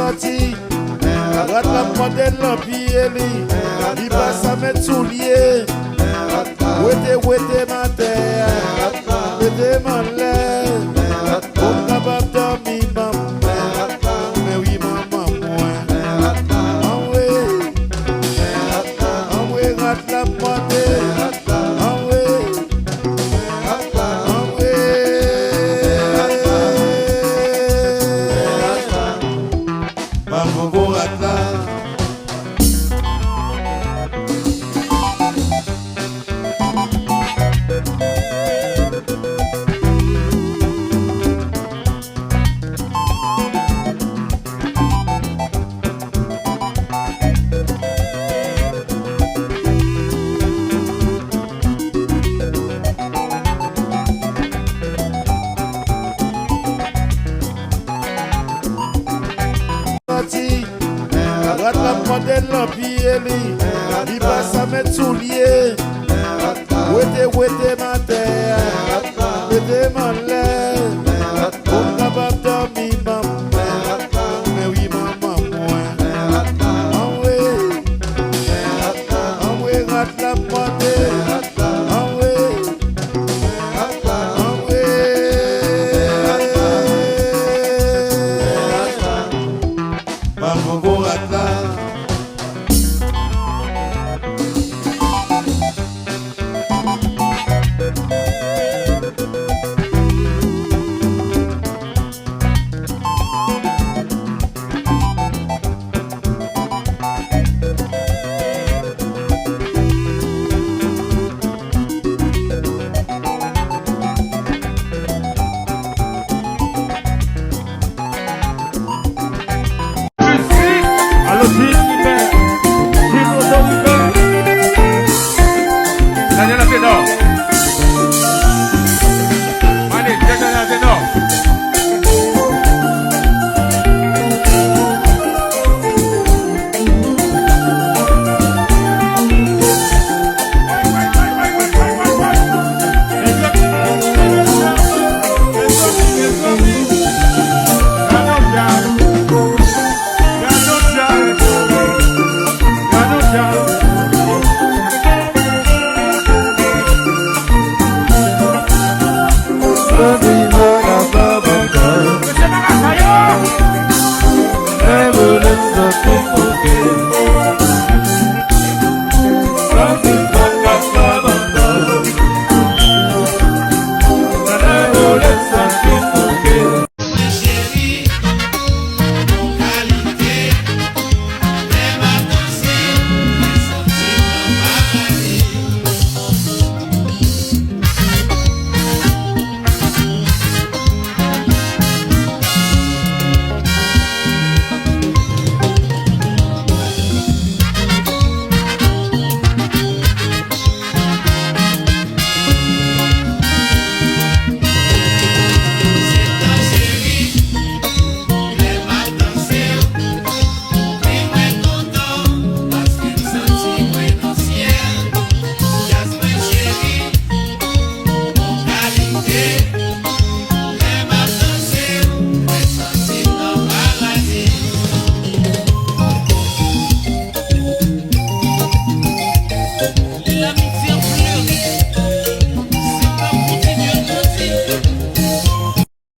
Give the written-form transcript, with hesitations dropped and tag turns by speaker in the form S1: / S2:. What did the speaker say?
S1: sorti. Rat la modèle l'empire, il passe à mettre souliers. Ouete ma terre, ouete ma lèvre. On capable dormir, maman. Mais oui, maman, moi. Envoyez rat la modèle. Rat la modèle l'empire, il passe à mettre souliers. Ouete ma terre, ouete ma lèvre. On capable dormir, maman. Mais oui, maman, moi. Envoyez rat la modèle.
S2: Never let the people